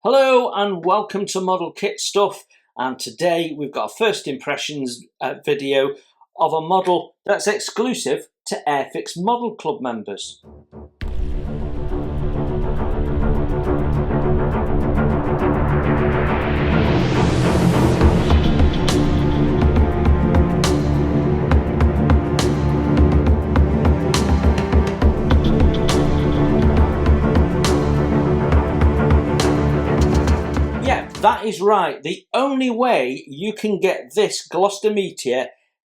Hello and welcome to Model Kit Stuff, and today we've got a first impressions video of a model that's exclusive to Airfix Model Club members. That is right. The only way you can get this Gloster Metoer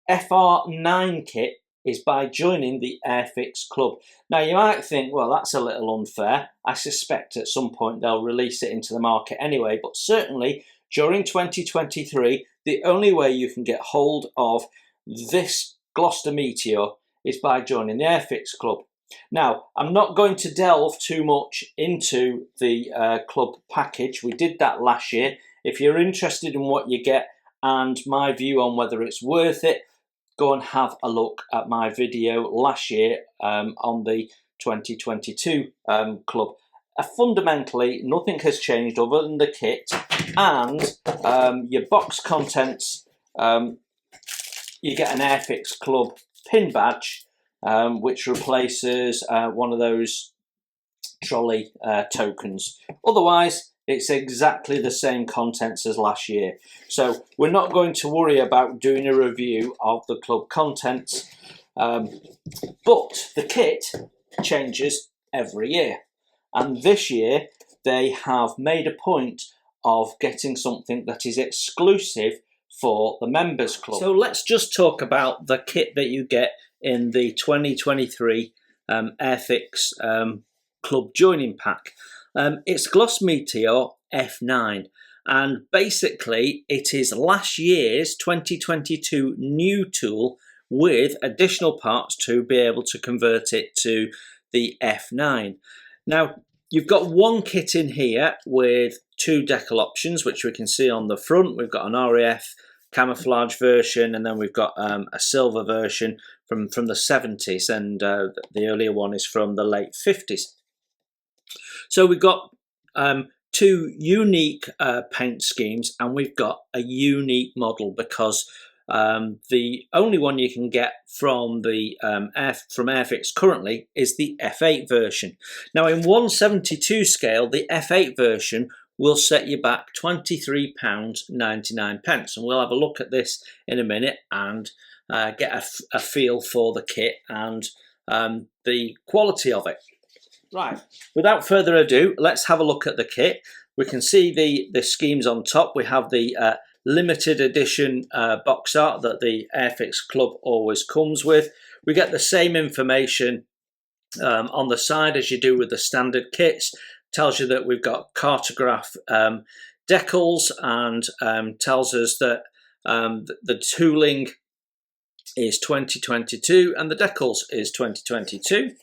FR.9 kit is by joining the Airfix Club. Now you might think, well, that's a little unfair. I suspect at some point they'll release it into the market anyway, but certainly during 2023, the only way you can get hold of this Gloster Metoer is by joining the Airfix Club. Now, I'm not going to delve too much into the club package. We did that last year. If you're interested in what you get and my view on whether it's worth it, go and have a look at my video last year on the 2022 club. Fundamentally, nothing has changed other than the kit and your box contents. You get an Airfix Club pin badge, which replaces one of those trolley tokens. Otherwise, it's exactly the same contents as last year. So we're not going to worry about doing a review of the club contents, but the kit changes every year. And this year, they have made a point of getting something that is exclusive for the members club. So let's just talk about the kit that you get in the 2023 Airfix Club joining pack. It's Gloster Metoer F9, and basically it is last year's 2022 new tool with additional parts to be able to convert it to the F9. Now you've got one kit in here with two decal options, which we can see on the front. We've got an RAF camouflage version, and then we've got a silver version from the 70s, and the earlier one is from the late 50s. So we've got two unique paint schemes, and we've got a unique model because the only one you can get from the from Airfix currently is the F8 version. Now in 1/72 scale, the F8 version will set you back £23.99, and we'll have a look at this in a minute and get a feel for the kit and the quality of it. Right, without further ado, let's have a look at the kit. We can see the schemes on top. We have the limited edition box art that the Airfix Club always comes with. We get the same information on the side as you do with the standard kits. Tells you that we've got cartograph decals, and tells us that the tooling is 2022 and the decals is 2022.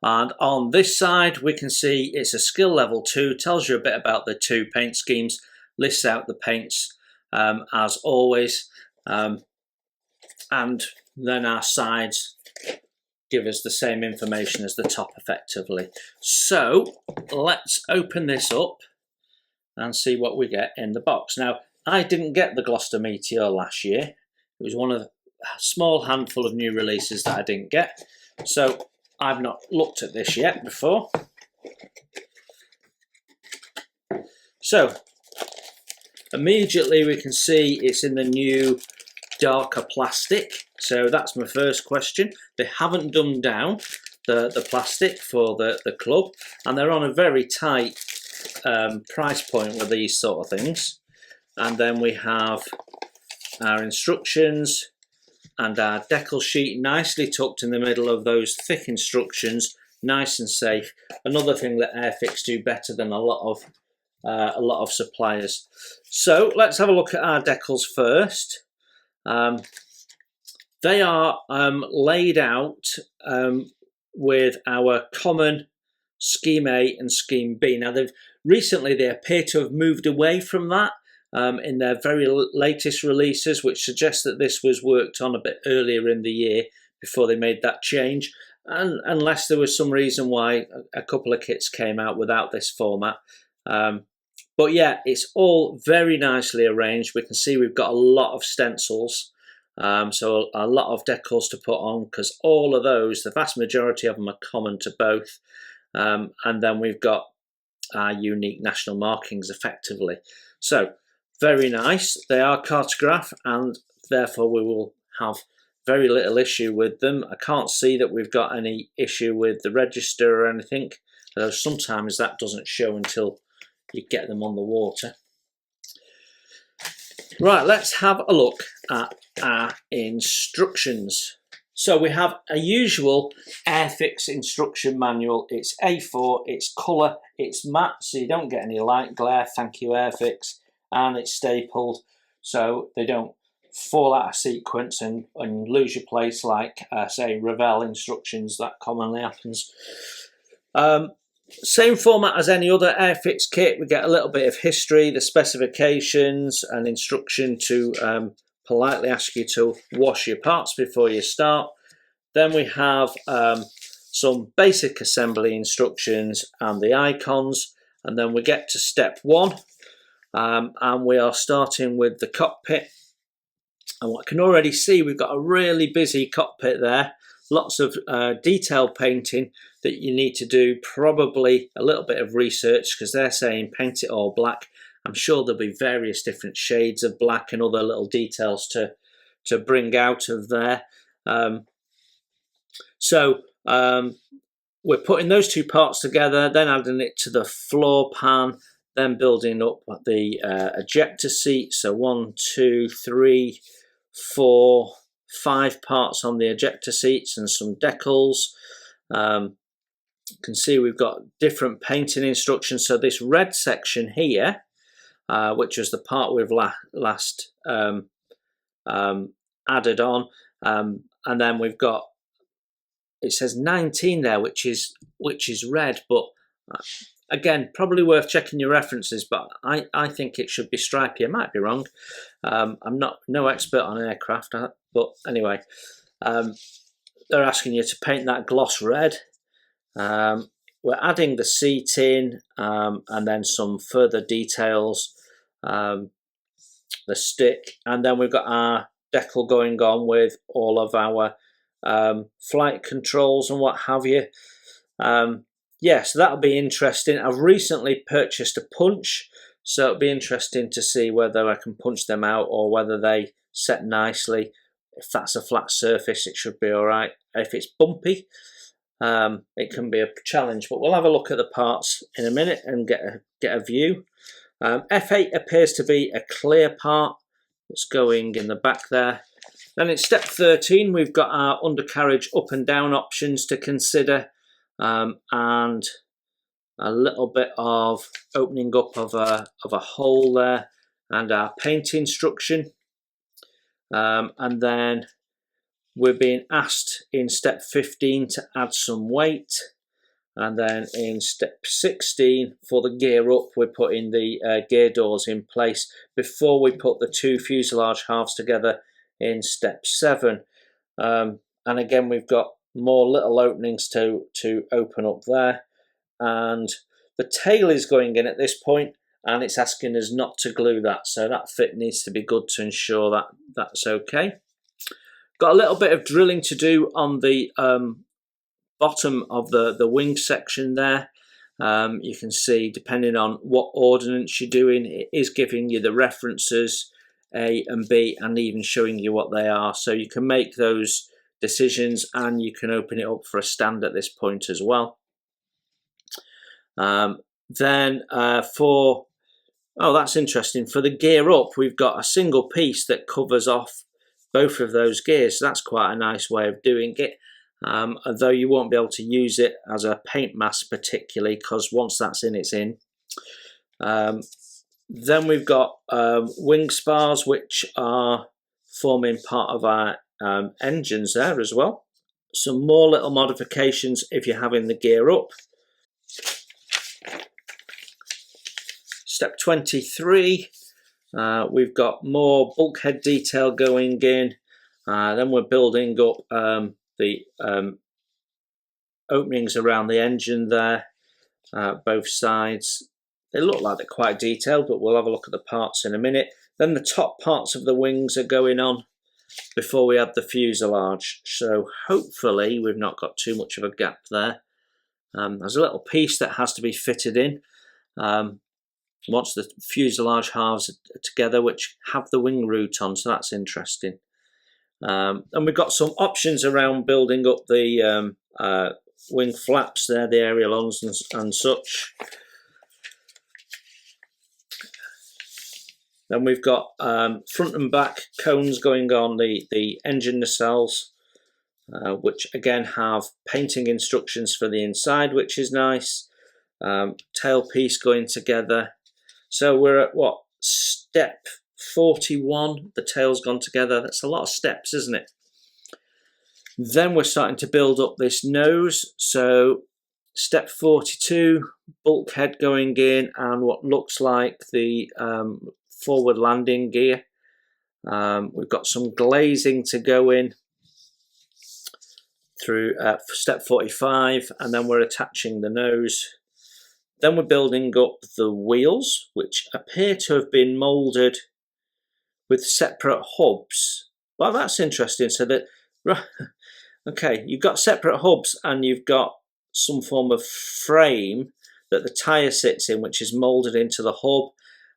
And on this side we can see it's a skill level 2, tells you a bit about the two paint schemes, lists out the paints as always, and then our sides give us the same information as the top effectively. So let's open this up and see what we get in the box. Now I didn't get the Gloster Metoer last year. It was one of a small handful of new releases that I didn't get, so I've not looked at this yet before. So immediately we can see it's in the new darker plastic. So that's my first question. They haven't dumbed down the plastic for the club, and they're on a very tight price point with these sort of things. And then we have our instructions and our decal sheet nicely tucked in the middle of those thick instructions, nice and safe. Another thing that Airfix do better than a lot of suppliers. So let's have a look at our decals first. They are laid out with our common Scheme A and Scheme B. Now recently they appear to have moved away from that in their very latest releases, which suggests that this was worked on a bit earlier in the year before they made that change. And unless there was some reason why a couple of kits came out without this format, But yeah, it's all very nicely arranged. We can see we've got a lot of stencils, so a lot of decals to put on, because all of those, the vast majority of them are common to both. And then we've got our unique national markings effectively. So very nice. They are cartograph, and therefore we will have very little issue with them. I can't see that we've got any issue with the register or anything, though sometimes that doesn't show until you get them on the water. Right, let's have a look at our instructions. So we have a usual Airfix instruction manual. It's A4, it's colour, it's matte, so you don't get any light glare, thank you Airfix, and it's stapled so they don't fall out of sequence and lose your place like, say, Revell instructions. That commonly happens. Same format as any other Airfix kit. We get a little bit of history, the specifications, and instruction to politely ask you to wash your parts before you start. Then we have some basic assembly instructions and the icons, and then we get to step 1, and we are starting with the cockpit. And what I can already see, we've got a really busy cockpit there. Lots of detail painting that you need to do, probably a little bit of research, because they're saying paint it all black. I'm sure there'll be various different shades of black and other little details to bring out of there. We're putting those two parts together, then adding it to the floor pan, then building up the ejector seat. So 1, 2, 3, 4, 5 parts on the ejector seats and some decals. You can see we've got different painting instructions. So this red section here, which was the part we've last added on, and then we've got, it says 19 there, which is red, but again, probably worth checking your references, but I think it should be stripy. I might be wrong. I'm no expert on aircraft, but anyway, they're asking you to paint that gloss red. We're adding the seating, and then some further details, the stick, and then we've got our decal going on with all of our flight controls and what have you. Yeah, so that'll be interesting. I've recently purchased a punch, so it'll be interesting to see whether I can punch them out or whether they set nicely. If that's a flat surface, it should be all right. If it's bumpy, it can be a challenge, but we'll have a look at the parts in a minute and get a view. F8 appears to be a clear part. It's going in the back there. Then in step 13, we've got our undercarriage up and down options to consider, and a little bit of opening up of a hole there, and our paint instruction. And then we're being asked in step 15 to add some weight, and then in step 16 for the gear up, we're putting the gear doors in place before we put the 2 fuselage halves together in step 7. And again, we've got more little openings to open up there, and the tail is going in at this point, and it's asking us not to glue that, so that fit needs to be good to ensure that that's okay. Got a little bit of drilling to do on the bottom of the wing section there. You can see, depending on what ordnance you're doing, it is giving you the references A and B, and even showing you what they are, so you can make those decisions, and you can open it up for a stand at this point as well. Then that's interesting, for the gear up, we've got a single piece that covers off both of those gears, so that's quite a nice way of doing it, although you won't be able to use it as a paint mask particularly, because once that's in, it's in. Then we've got wing spars, which are forming part of our engines there as well. Some more little modifications if you're having the gear up. Step 23, we've got more bulkhead detail going in. Then we're building up the openings around the engine there, both sides. they look like they're quite detailed, but we'll have a look at the parts in a minute. Then the top parts of the wings are going on before we add the fuselage. So hopefully we've not got too much of a gap there. There's a little piece that has to be fitted in once the fuselage halves are together, which have the wing root on, so that's interesting. And we've got some options around building up the wing flaps there, the ailerons and such. Then we've got front and back cones going on the engine nacelles, which again have painting instructions for the inside, which is nice. Tailpiece going together. So we're at what, step 41? The tail's gone together. That's a lot of steps, isn't it? Then we're starting to build up this nose. So step 42, bulkhead going in, and what looks like the forward landing gear. We've got some glazing to go in through step 45, and then we're attaching the nose. Then we're building up the wheels, which appear to have been moulded with separate hubs. Well, that's interesting. So that, okay, you've got separate hubs and you've got some form of frame that the tyre sits in, which is moulded into the hub,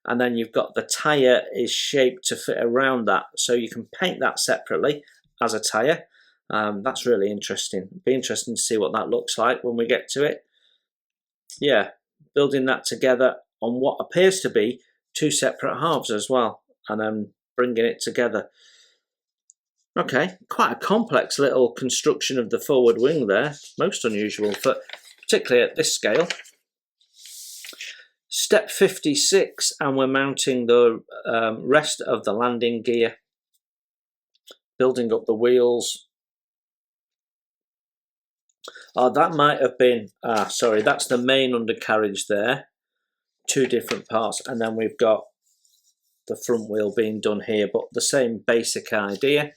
and then you've got the tyre is shaped to fit around that. So you can paint that separately as a tyre. That's really interesting. It'll be interesting to see what that looks like when we get to it. Yeah, building that together on what appears to be two separate halves as well, and then bringing it together. Okay, quite a complex little construction of the forward wing there. Most unusual, but particularly at this scale. Step 56, and we're mounting the rest of the landing gear, building up the wheels. Oh, that might have been, sorry, that's the main undercarriage there. Two different parts, and then we've got the front wheel being done here, but the same basic idea.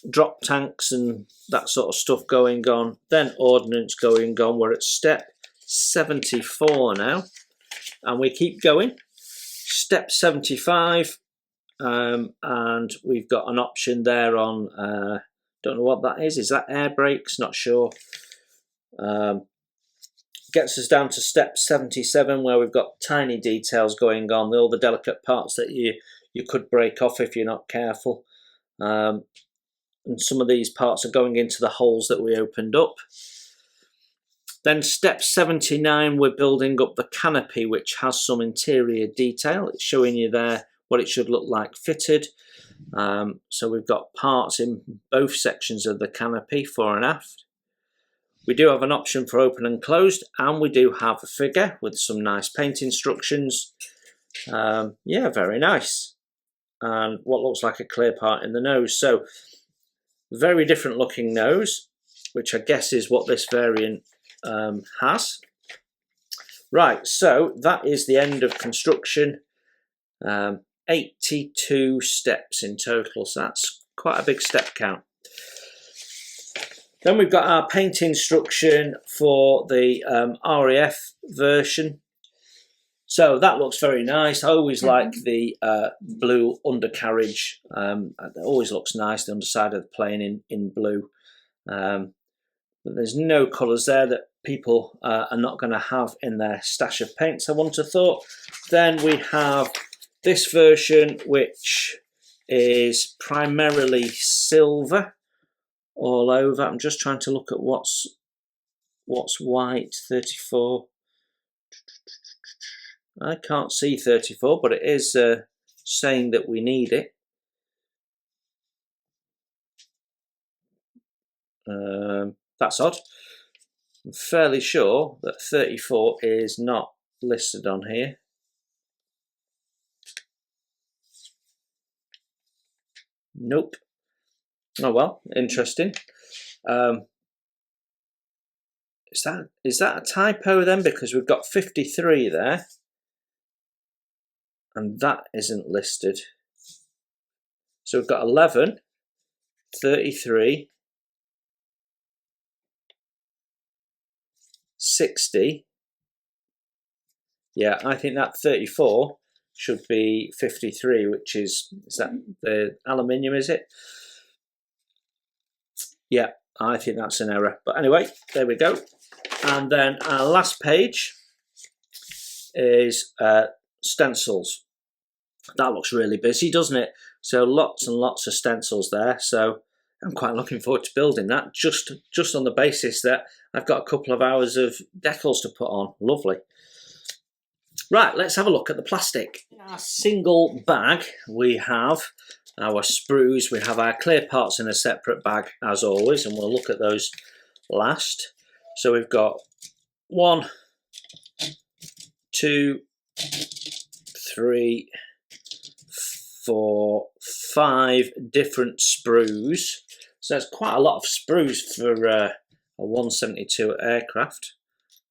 Drop tanks and that sort of stuff going on. Then ordnance going on. We're at step 74 now, and we keep going. Step 75, and we've got an option there on, don't know what that is. Is that air brakes? Not sure. Gets us down to step 77, where we've got tiny details going on, all the delicate parts that you could break off if you're not careful. And some of these parts are going into the holes that we opened up. Then step 79, we're building up the canopy, which has some interior detail. It's showing you there what it should look like fitted. So we've got parts in both sections of the canopy, fore and aft. We do have an option for open and closed, and we do have a figure with some nice paint instructions. Yeah, very nice. And what looks like a clear part in the nose. So very different looking nose, which I guess is what this variant has. Right, so that is the end of construction. 82 steps in total, so that's quite a big step count. Then we've got our paint instruction for the RAF version. So that looks very nice. I always like the blue undercarriage. It always looks nice, the underside of the plane in blue. But there's no colours there that people are not going to have in their stash of paints, I want to thought. Then we have this version, which is primarily silver all over. I'm just trying to look at what's white. 34. I can't see 34, but it is saying that we need it. That's odd. I'm fairly sure that 34 is not listed on here. Nope. Oh well, interesting. Is that a typo then? Because we've got 53 there, and that isn't listed. So we've got 11, 33, 60, Yeah, I think that 34 should be 53, which is that the aluminium, is it? Yeah, I think that's an error. But anyway, there we go. And then our last page is stencils. That looks really busy, doesn't it? So lots and lots of stencils there. So I'm quite looking forward to building that, just on the basis that I've got a couple of hours of decals to put on. Lovely. Right, let's have a look at the plastic. In our single bag, we have our sprues. We have our clear parts in a separate bag, as always, and we'll look at those last. So we've got 1, 2, 3, 4, 5 different sprues. So that's quite a lot of sprues for a 172 aircraft.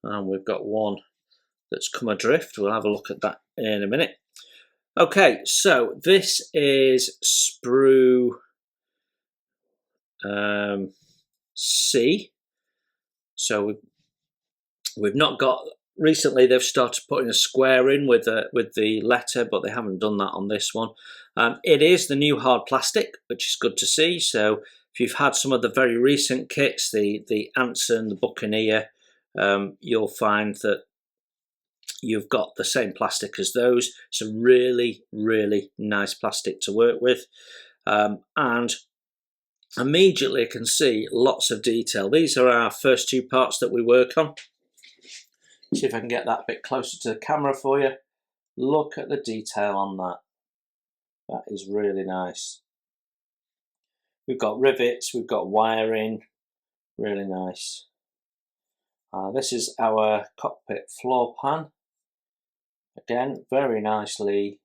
And we've got one that's come adrift. We'll have a look at that in a minute. Okay, so this is sprue C. So we've not got. Recently, they've started putting a square in with the letter, but they haven't done that on this one. It is the new hard plastic, which is good to see. So if you've had some of the very recent kits, the Anson, the Buccaneer, you'll find that you've got the same plastic as those. It's a really, really nice plastic to work with. And immediately I can see lots of detail. These are our first two parts that we work on. See if I can get that a bit closer to the camera for you. Look at the detail on that. That is really nice. We've got rivets, we've got wiring, really nice. This is our cockpit floor pan. Again, very nicely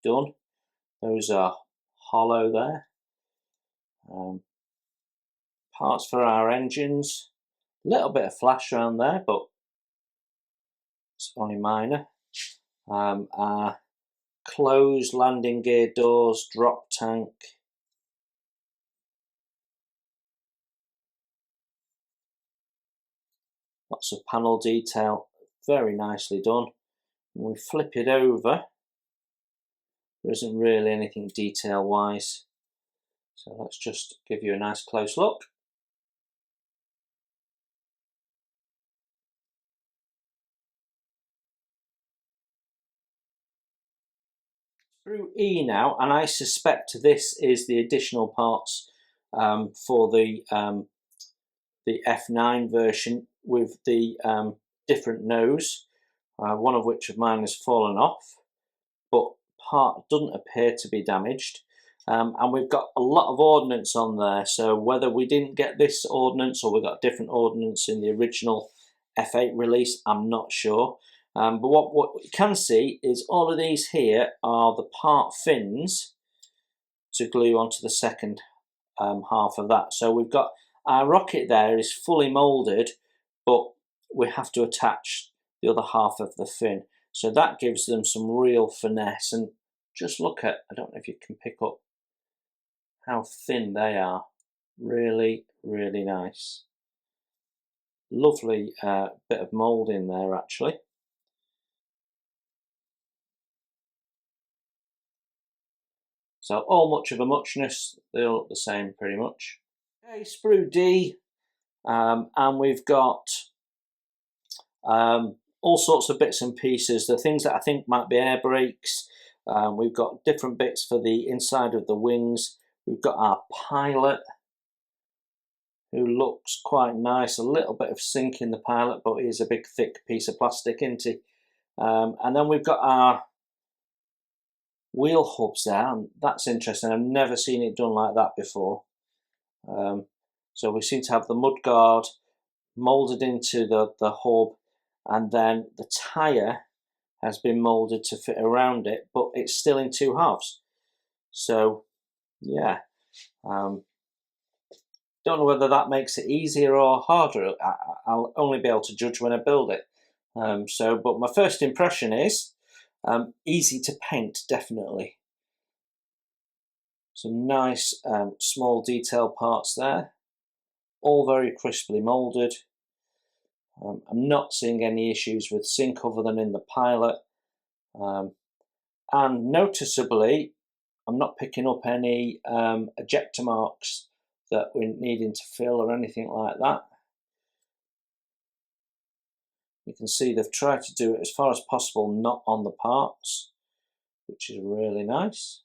done. Those are hollow there. Parts for our engines. A little bit of flash around there, but it's only minor. Our closed landing gear doors, drop tank. Lots of panel detail, very nicely done. When we flip it over, there isn't really anything detail wise. So let's just give you a nice close look. Through E now, and I suspect this is the additional parts for the F9 version with the different nose, one of which of mine has fallen off, but part doesn't appear to be damaged. And we've got a lot of ordnance on there, so whether we didn't get this ordnance or we got different ordnance in the original F8 release, I'm not sure. But what you can see is all of these here are the part fins to glue onto the second half of that. So we've got our rocket there is fully moulded, but we have to attach the other half of the fin. So that gives them some real finesse. And just look at, I don't know if you can pick up how thin they are. Really, really nice. Lovely bit of mould in there actually. So all much of a muchness, they all look the same pretty much. Okay, sprue D, and we've got all sorts of bits and pieces. The things that I think might be air brakes. We've got different bits for the inside of the wings. We've got our pilot, who looks quite nice. A little bit of sink in the pilot, but he's a big thick piece of plastic, isn't he? And then we've got our wheel hubs there, and that's interesting. I've never seen it done like that before. So we seem to have the mudguard moulded into the hub, and then the tyre has been moulded to fit around it, but it's still in two halves. So yeah, don't know whether that makes it easier or harder. I'll only be able to judge when I build it. But my first impression is easy to paint, definitely. Some nice small detail parts there, all very crisply moulded. I'm not seeing any issues with sync other than in the pilot, and noticeably I'm not picking up any ejector marks that we're needing to fill or anything like that. You can see they've tried to do it as far as possible not on the parts, which is really nice.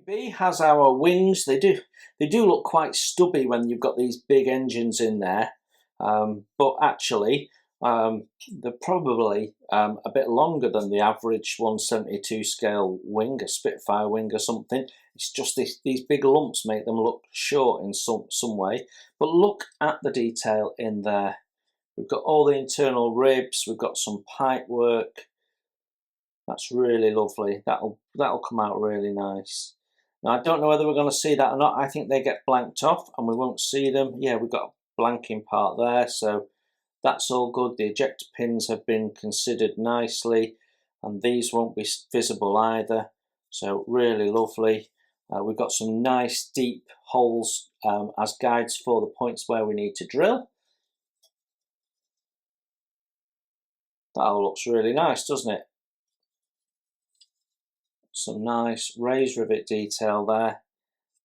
B has our wings. They do look quite stubby when you've got these big engines in there, but actually they're probably a bit longer than the average 172 scale wing, a Spitfire wing or something. It's just these big lumps make them look short in some way. But look at the detail in there. We've got all the internal ribs. We've got some pipe work. That's really lovely. That'll come out really nice. Now, I don't know whether we're going to see that or not. I think they get blanked off and we won't see them. Yeah, we've got a blanking part there, so that's all good. The ejector pins have been considered nicely, and these won't be visible either, so really lovely. We've got some nice deep holes as guides for the points where we need to drill. That all looks really nice, doesn't it? Some nice raised rivet detail there,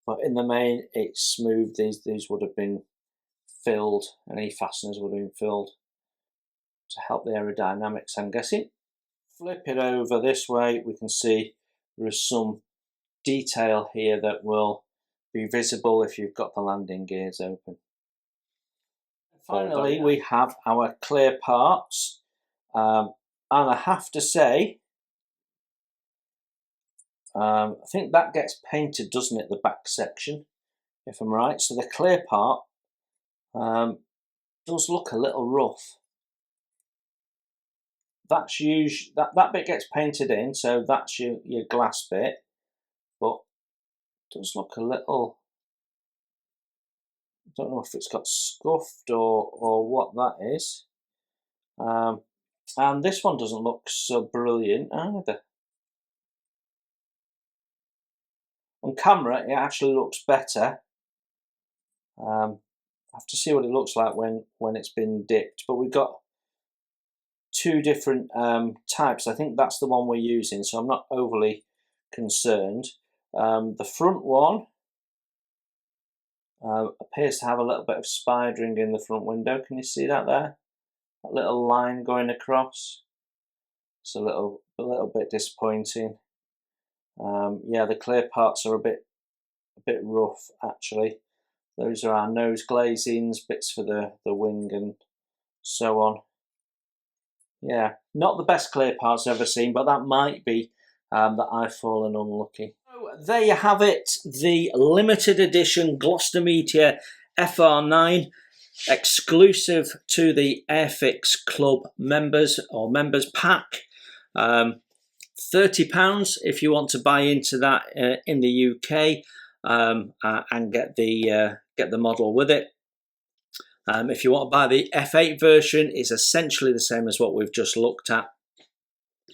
but in the main it's smooth. These would have been filled, any fasteners would have been filled to help the aerodynamics, I'm guessing. Flip it over this way, we can see there is some detail here that will be visible if you've got the landing gears open. Finally, we have our clear parts, and I have to say, I think that gets painted, doesn't it, the back section, if I'm right. So the clear part does look a little rough. That's that bit gets painted in, so that's your glass bit, but it does look a little, I don't know if it's got scuffed or what that is. And this one doesn't look so brilliant either. On camera, it actually looks better. I have to see what it looks like when it's been dipped. But we've got two different types. I think that's the one we're using, so I'm not overly concerned. The front one appears to have a little bit of spidering in the front window. Can you see that there? That little line going across. It's a little bit disappointing. Yeah, the clear parts are a bit rough actually. Those are our nose glazings, bits for the wing and so on. Yeah, not the best clear parts I've ever seen, but that might be that I've fallen unlucky. So there you have it, the limited edition Gloster Metoer FR.9, exclusive to the Airfix Club members or members pack. £30 if you want to buy into that in the UK and get the model with it. If you want to buy the F8 version, it's essentially the same as what we've just looked at,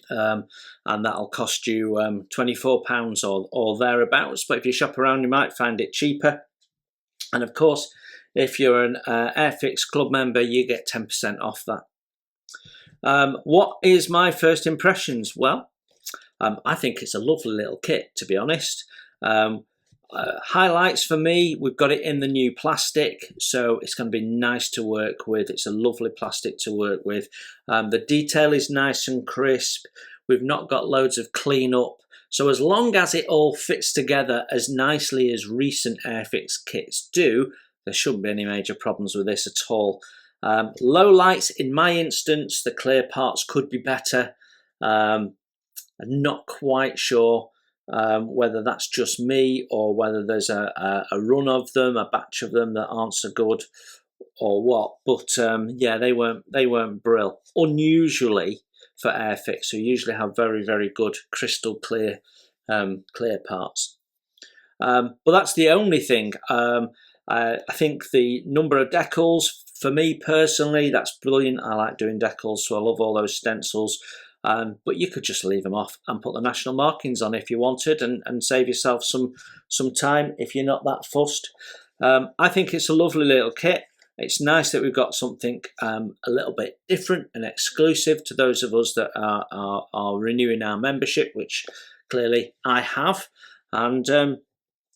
and that'll cost you £24 or thereabouts. But if you shop around, you might find it cheaper. And of course, if you're an Airfix Club member, you get 10% off that. What is my first impressions? Well, I think it's a lovely little kit, to be honest. Highlights for me, we've got it in the new plastic, so it's going to be nice to work with. It's a lovely plastic to work with. The detail is nice and crisp. We've not got loads of cleanup. So as long as it all fits together as nicely as recent Airfix kits do, there shouldn't be any major problems with this at all. Low lights, in my instance, the clear parts could be better. I'm not quite sure whether that's just me or whether there's a run of them, a batch of them that aren't so good or what. But yeah, they weren't brill. Unusually for Airfix, who usually have very, very good crystal clear clear parts. But that's the only thing. I think the number of decals, for me personally, that's brilliant. I like doing decals, so I love all those stencils. but you could just leave them off and put the national markings on if you wanted, and save yourself some time if you're not that fussed. I think it's a lovely little kit. It's nice that we've got something a little bit different and exclusive to those of us that are renewing our membership, which clearly I have. And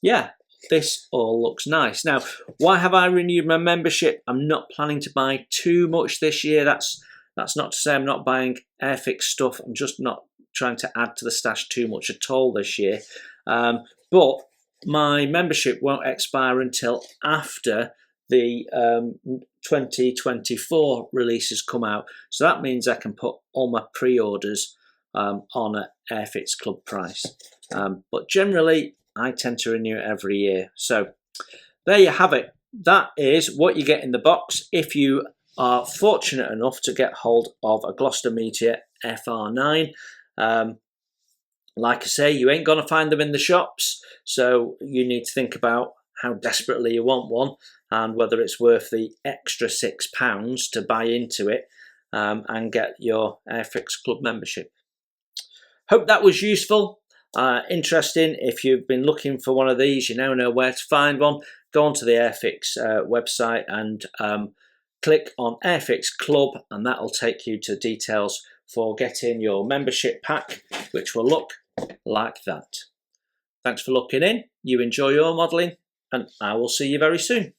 yeah, this all looks nice. Now, why have I renewed my membership? I'm not planning to buy too much this year. That's not to say I'm not buying Airfix stuff. I'm just not trying to add to the stash too much at all this year. But my membership won't expire until after the 2024 releases come out. So that means I can put all my pre-orders on an Airfix Club price. But generally, I tend to renew it every year. So there you have it. That is what you get in the box if you are fortunate enough to get hold of a Gloster Metoer FR.9. Like I say, you ain't going to find them in the shops, so you need to think about how desperately you want one and whether it's worth the extra £6 to buy into it and get your Airfix Club membership. Hope that was useful, interesting. If you've been looking for one of these, you now know where to find one. Go onto the Airfix website and click on Airfix Club, and that'll take you to details for getting your membership pack, which will look like that. Thanks for looking in. You enjoy your modelling, and I will see you very soon.